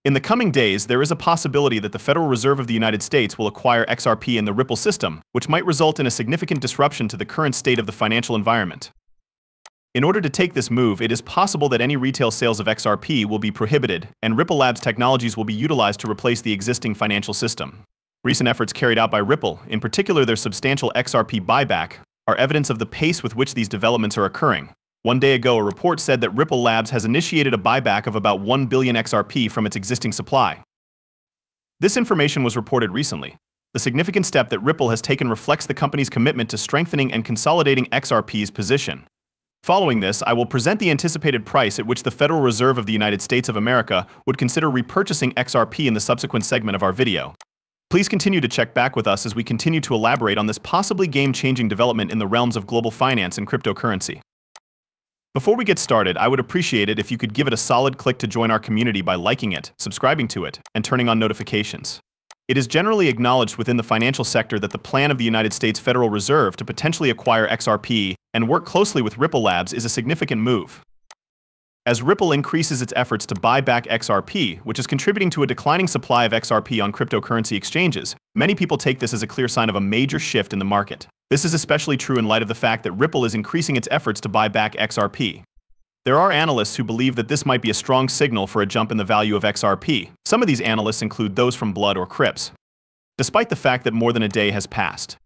In the coming days, there is a possibility that the Federal Reserve of the United States will acquire XRP in the Ripple system, which might result in a significant disruption to the current state of the financial environment. In order to take this move, it is possible that any retail sales of XRP will be prohibited, and Ripple Labs technologies will be utilized to replace the existing financial system. Recent efforts carried out by Ripple, in particular their substantial XRP buyback, are evidence of the pace with which these developments are occurring. One day ago, a report said that Ripple Labs has initiated a buyback of about 1 billion XRP from its existing supply. This information was reported recently. The significant step that Ripple has taken reflects the company's commitment to strengthening and consolidating XRP's position. Following this, I will present the anticipated price at which the Federal Reserve of the United States of America would consider repurchasing XRP in the subsequent segment of our video. Please continue to check back with us as we continue to elaborate on this possibly game-changing development in the realms of global finance and cryptocurrency. Before we get started, I would appreciate it if you could give it a solid click to join our community by liking it, subscribing to it, and turning on notifications. It is generally acknowledged within the financial sector that the plan of the United States Federal Reserve to potentially acquire XRP and work closely with Ripple Labs is a significant move. As Ripple increases its efforts to buy back XRP, which is contributing to a declining supply of XRP on cryptocurrency exchanges, many people take this as a clear sign of a major shift in the market. This is especially true in light of the fact that Ripple is increasing its efforts to buy back XRP. There are analysts who believe that this might be a strong signal for a jump in the value of XRP. Some of these analysts include those from Blood or Crips. Despite the fact that more than a day has passed,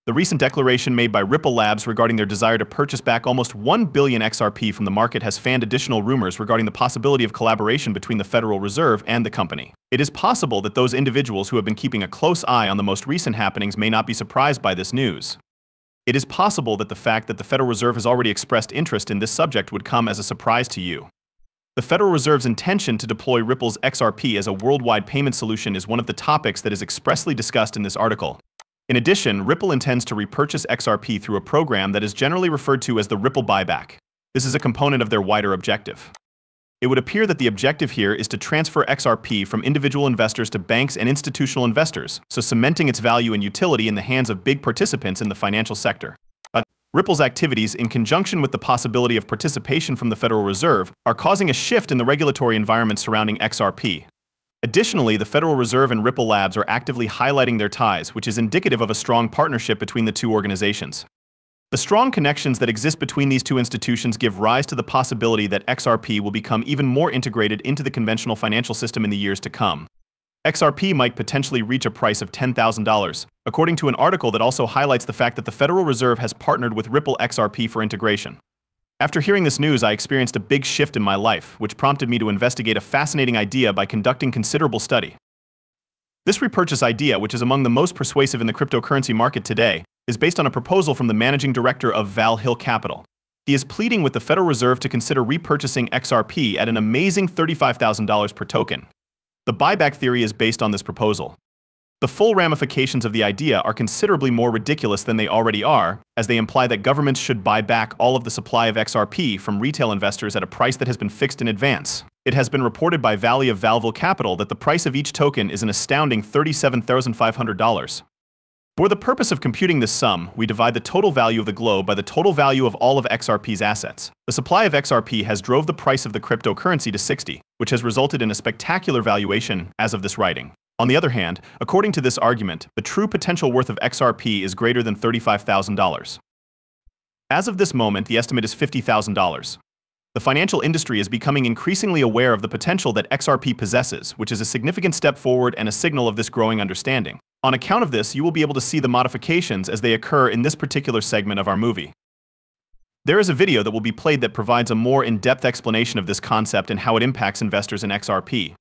the recent declaration made by Ripple Labs regarding their desire to purchase back almost 1 billion XRP from the market has fanned additional rumors regarding the possibility of collaboration between the Federal Reserve and the company. It is possible that those individuals who have been keeping a close eye on the most recent happenings may not be surprised by this news. It is possible that the fact that the Federal Reserve has already expressed interest in this subject would come as a surprise to you. The Federal Reserve's intention to deploy Ripple's XRP as a worldwide payment solution is one of the topics that is expressly discussed in this article. In addition, Ripple intends to repurchase XRP through a program that is generally referred to as the Ripple Buyback. This is a component of their wider objective. It would appear that the objective here is to transfer XRP from individual investors to banks and institutional investors, so cementing its value and utility in the hands of big participants in the financial sector. Ripple's activities, in conjunction with the possibility of participation from the Federal Reserve, are causing a shift in the regulatory environment surrounding XRP. Additionally, the Federal Reserve and Ripple Labs are actively highlighting their ties, which is indicative of a strong partnership between the two organizations. The strong connections that exist between these two institutions give rise to the possibility that XRP will become even more integrated into the conventional financial system in the years to come. XRP might potentially reach a price of $10,000, according to an article that also highlights the fact that the Federal Reserve has partnered with Ripple XRP for integration. After hearing this news, I experienced a big shift in my life, which prompted me to investigate a fascinating idea by conducting considerable study. This repurchase idea, which is among the most persuasive in the cryptocurrency market today, is based on a proposal from the managing director of Val Hill Capital. He is pleading with the Federal Reserve to consider repurchasing XRP at an amazing $35,000 per token. The buyback theory is based on this proposal. The full ramifications of the idea are considerably more ridiculous than they already are, as they imply that governments should buy back all of the supply of XRP from retail investors at a price that has been fixed in advance. It has been reported by Valley of Valville Capital that the price of each token is an astounding $37,500. For the purpose of computing this sum, we divide the total value of the globe by the total value of all of XRP's assets. The supply of XRP has drove the price of the cryptocurrency to 60, which has resulted in a spectacular valuation as of this writing. On the other hand, according to this argument, the true potential worth of XRP is greater than $35,000. As of this moment, the estimate is $50,000. The financial industry is becoming increasingly aware of the potential that XRP possesses, which is a significant step forward and a signal of this growing understanding. On account of this, you will be able to see the modifications as they occur in this particular segment of our movie. There is a video that will be played that provides a more in-depth explanation of this concept and how it impacts investors in XRP.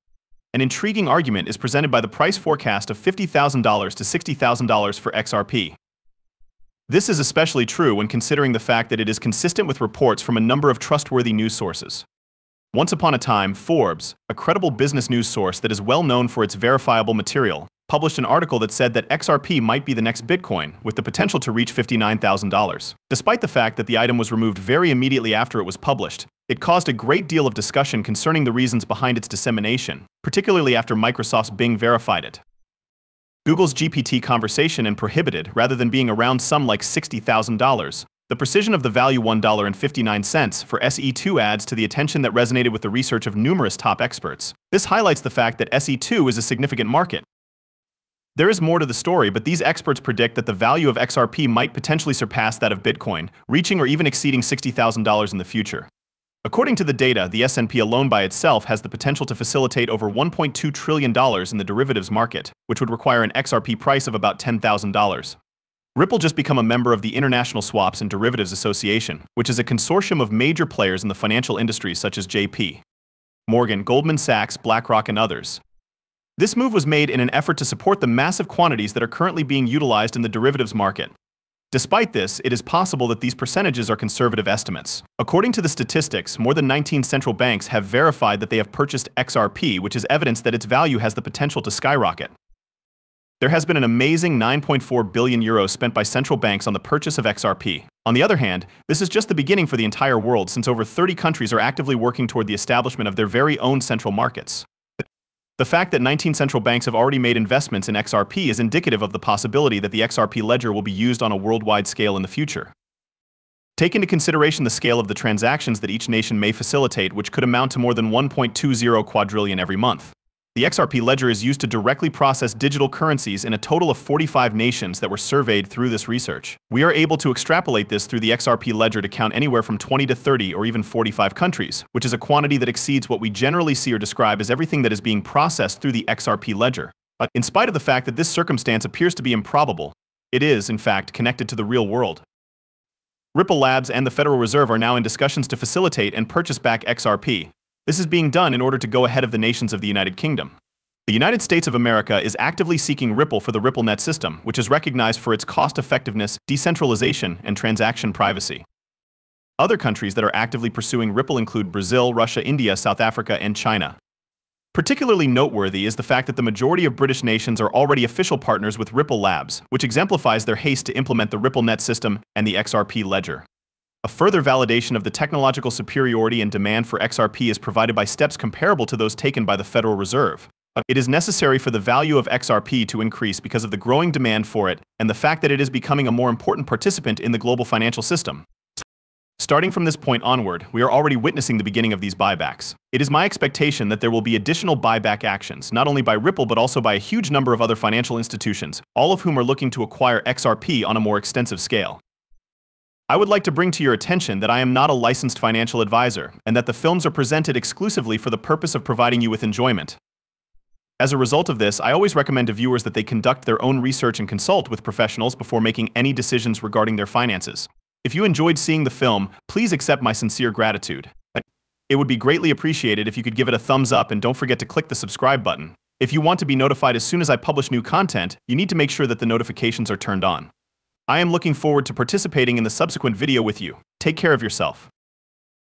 An intriguing argument is presented by the price forecast of $50,000 to $60,000 for XRP. This is especially true when considering the fact that it is consistent with reports from a number of trustworthy news sources. Once upon a time, Forbes, a credible business news source that is well known for its verifiable material, published an article that said that XRP might be the next Bitcoin, with the potential to reach $59,000. Despite the fact that the item was removed very immediately after it was published, it caused a great deal of discussion concerning the reasons behind its dissemination, particularly after Microsoft's Bing verified it. Google's GPT conversation and prohibited rather than being around some like $60,000. The precision of the value $1.59 for SE2 adds to the attention that resonated with the research of numerous top experts. This highlights the fact that SE2 is a significant market. There is more to the story, but these experts predict that the value of XRP might potentially surpass that of Bitcoin, reaching or even exceeding $60,000 in the future. According to the data, the S&P alone by itself has the potential to facilitate over $1.2 trillion in the derivatives market, which would require an XRP price of about $10,000. Ripple just became a member of the International Swaps and Derivatives Association, which is a consortium of major players in the financial industry such as J.P. Morgan, Goldman Sachs, BlackRock, and others. This move was made in an effort to support the massive quantities that are currently being utilized in the derivatives market. Despite this, it is possible that these percentages are conservative estimates. According to the statistics, more than 19 central banks have verified that they have purchased XRP, which is evidence that its value has the potential to skyrocket. There has been an amazing €9.4 billion spent by central banks on the purchase of XRP. On the other hand, this is just the beginning for the entire world, since over 30 countries are actively working toward the establishment of their very own central markets. The fact that 19 central banks have already made investments in XRP is indicative of the possibility that the XRP ledger will be used on a worldwide scale in the future. Take into consideration the scale of the transactions that each nation may facilitate, which could amount to more than 1.20 quadrillion every month. The XRP ledger is used to directly process digital currencies in a total of 45 nations that were surveyed through this research. We are able to extrapolate this through the XRP ledger to count anywhere from 20 to 30 or even 45 countries, which is a quantity that exceeds what we generally see or describe as everything that is being processed through the XRP ledger. But in spite of the fact that this circumstance appears to be improbable, it is, in fact, connected to the real world. Ripple Labs and the Federal Reserve are now in discussions to facilitate and purchase back XRP. This is being done in order to go ahead of the nations of the United Kingdom. The United States of America is actively seeking Ripple for the RippleNet system, which is recognized for its cost-effectiveness, decentralization, and transaction privacy. Other countries that are actively pursuing Ripple include Brazil, Russia, India, South Africa, and China. Particularly noteworthy is the fact that the majority of British nations are already official partners with Ripple Labs, which exemplifies their haste to implement the RippleNet system and the XRP ledger. A further validation of the technological superiority and demand for XRP is provided by steps comparable to those taken by the Federal Reserve. It is necessary for the value of XRP to increase because of the growing demand for it and the fact that it is becoming a more important participant in the global financial system. Starting from this point onward, we are already witnessing the beginning of these buybacks. It is my expectation that there will be additional buyback actions, not only by Ripple but also by a huge number of other financial institutions, all of whom are looking to acquire XRP on a more extensive scale. I would like to bring to your attention that I am not a licensed financial advisor, and that the films are presented exclusively for the purpose of providing you with enjoyment. As a result of this, I always recommend to viewers that they conduct their own research and consult with professionals before making any decisions regarding their finances. If you enjoyed seeing the film, please accept my sincere gratitude. It would be greatly appreciated if you could give it a thumbs up, and don't forget to click the subscribe button. If you want to be notified as soon as I publish new content, you need to make sure that the notifications are turned on. I am looking forward to participating in the subsequent video with you. Take care of yourself.